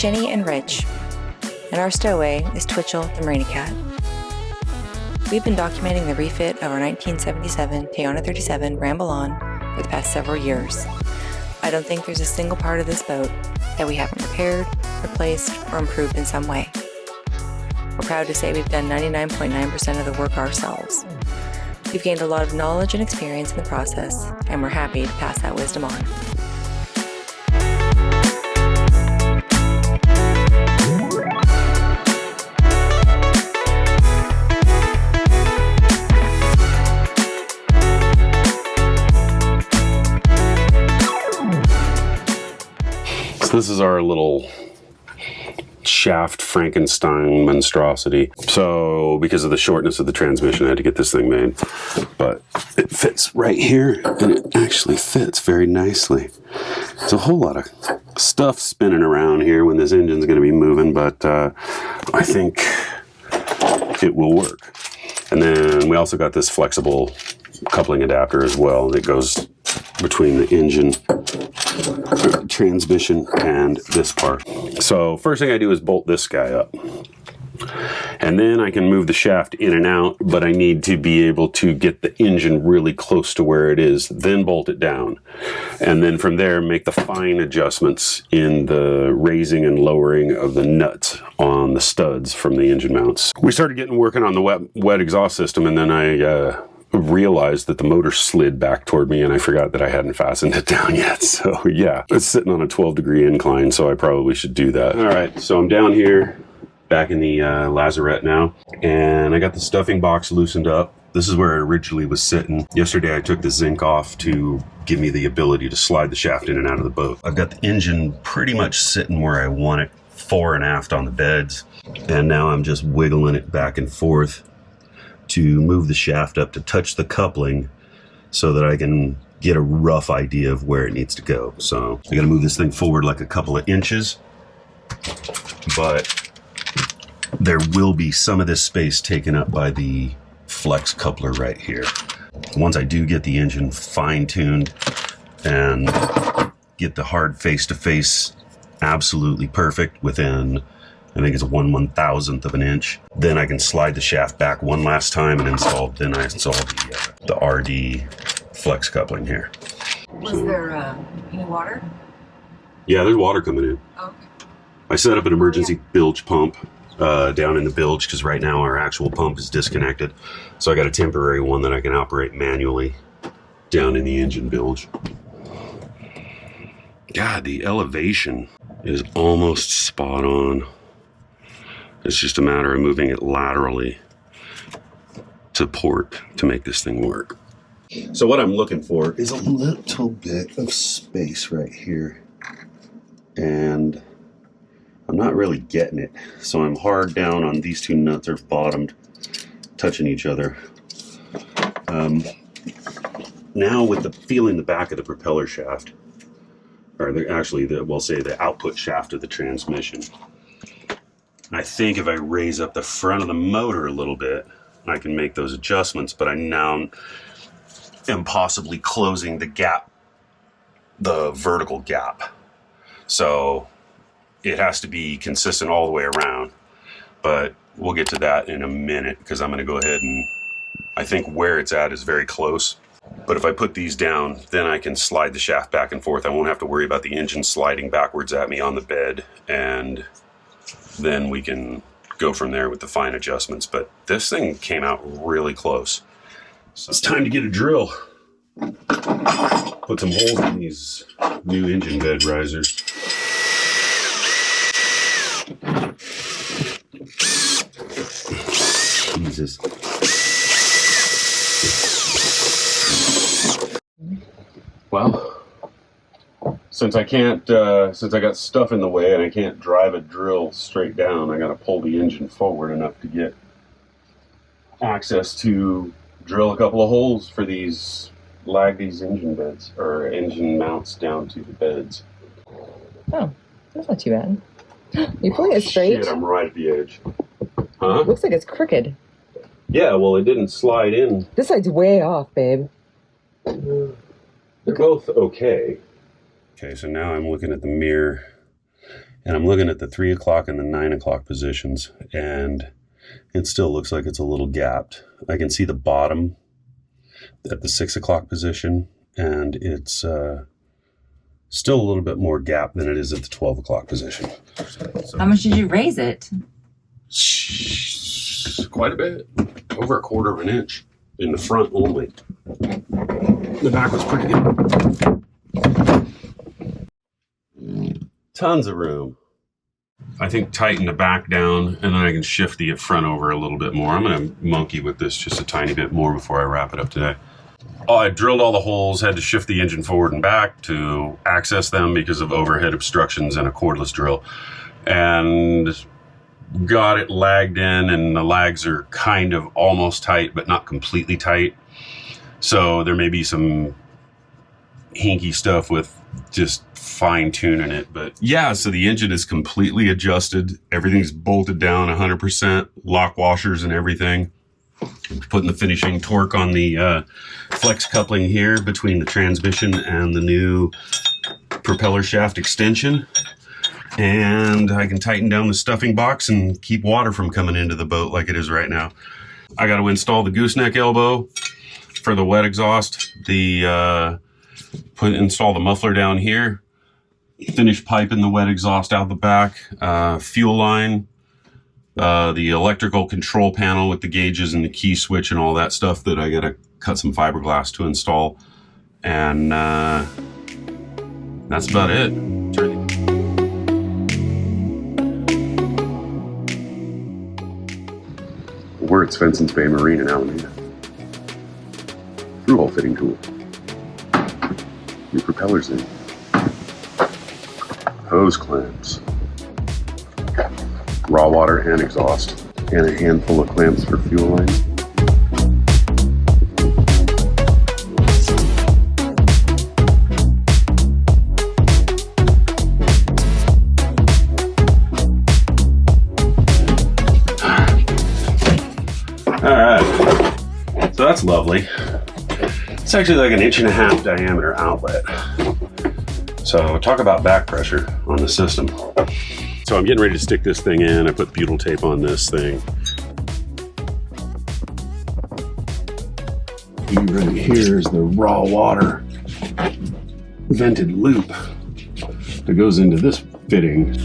Jenny and Rich, and our stowaway is Twitchell the Marina Cat. We've been documenting the refit of our 1977 Toyota 37 Ramble On for the past several years. I don't think there's a single part of this boat that we haven't repaired, replaced, or improved in some way. We're proud to say we've done 99.9% of the work ourselves. We've gained a lot of knowledge and experience in the process, and we're happy to pass that wisdom on. So this is our little shaft Frankenstein monstrosity. So because of the shortness of the transmission, I had to get this thing made. But it fits right here, and it actually fits very nicely. It's a whole lot of stuff spinning around here when this engine's going to be moving, but I think it will work. And then we also got this flexible coupling adapter as well that goes between the engine transmission and this part. So first thing I do is bolt this guy up, and then I can move the shaft in and out, but I need to be able to get the engine really close to where it is, then bolt it down, and then from there make the fine adjustments in the raising and lowering of the nuts on the studs from the engine mounts. We started working on the wet exhaust system, and then I realized that the motor slid back toward me, and I forgot that I hadn't fastened it down yet. So yeah, it's sitting on a 12-degree incline, so I probably should do that. All right, so I'm down here back in the lazarette now, and I got the stuffing box loosened up. This is where it originally was sitting. Yesterday I took the zinc off to give me the ability to slide the shaft in and out of the boat. I've got the engine pretty much sitting where I want it, fore and aft on the beds, and now I'm just wiggling it back and forth to move the shaft up to touch the coupling so that I can get a rough idea of where it needs to go. So I gotta move this thing forward like a couple of inches, but there will be some of this space taken up by the flex coupler right here. Once I do get the engine fine-tuned and get the hard face-to-face absolutely perfect within, I think it's 1/1000th of an inch, then I can slide the shaft back one last time and I install the RD flex coupling here. Was there any water? Yeah, there's water coming in. Oh, okay. I set up an emergency bilge pump down in the bilge because right now our actual pump is disconnected. So I got a temporary one that I can operate manually down in the engine bilge. God, the elevation is almost spot on. It's just a matter of moving it laterally to port to make this thing work. So what I'm looking for is a little bit of space right here. And I'm not really getting it. So I'm hard down on these two nuts are bottomed, touching each other. Now with feeling the back of the propeller shaft, or we'll say the output shaft of the transmission, I think if I raise up the front of the motor a little bit, I can make those adjustments, but I now am possibly closing the gap, the vertical gap. So it has to be consistent all the way around, but we'll get to that in a minute because I'm going to go ahead and I think where it's at is very close. But if I put these down, then I can slide the shaft back and forth. I won't have to worry about the engine sliding backwards at me on the bed, and then we can go from there with the fine adjustments. But this thing came out really close. So it's time to get a drill. Put some holes in these new engine bed risers. Jesus. Well, since I got stuff in the way and I can't drive a drill straight down, I gotta pull the engine forward enough to get access to drill a couple of holes for these engine beds, or engine mounts down to the beds. Oh, that's not too bad. You pulling it straight? Shit, I'm right at the edge. Huh? Looks like it's crooked. Yeah, well, it didn't slide in. This side's way off, babe. They're both okay. Okay, so now I'm looking at the mirror, And I'm looking at the 3 o'clock and the 9 o'clock positions, and it still looks like it's a little gapped. I can see the bottom at the 6 o'clock position, and it's still a little bit more gap than it is at the 12 o'clock position. So, how much did you raise it? quite a bit. Over 1/4 of an inch in the front only. The back was pretty good. Tons of room. I think tighten the back down, and then I can shift the front over a little bit more. I'm going to monkey with this just a tiny bit more before I wrap it up today. Oh, I drilled all the holes, had to shift the engine forward and back to access them because of overhead obstructions and a cordless drill. And got it lagged in, and the lags are kind of almost tight, but not completely tight. So there may be some hinky stuff with just fine tuning it. But yeah, so the engine is completely adjusted. Everything's bolted down 100%, lock washers and everything. Putting the finishing torque on the flex coupling here between the transmission and the new propeller shaft extension. And I can tighten down the stuffing box and keep water from coming into the boat like it is right now. I got to install the gooseneck elbow for the wet exhaust. Install the muffler down here. Finish piping the wet exhaust out the back. Fuel line. The electrical control panel with the gauges and the key switch and all that stuff that I got to cut some fiberglass to install. And that's about it. We're at Svensson's Bay Marine in Alameda. Through-hole fitting tool. New propellers in. Hose clamps. Raw water and exhaust. And a handful of clamps for fuel lines. Alright, so that's lovely. It's actually like an 1.5 inch diameter outlet. So talk about back pressure on the system. So I'm getting ready to stick this thing in. I put butyl tape on this thing. Right here is the raw water vented loop that goes into this fitting.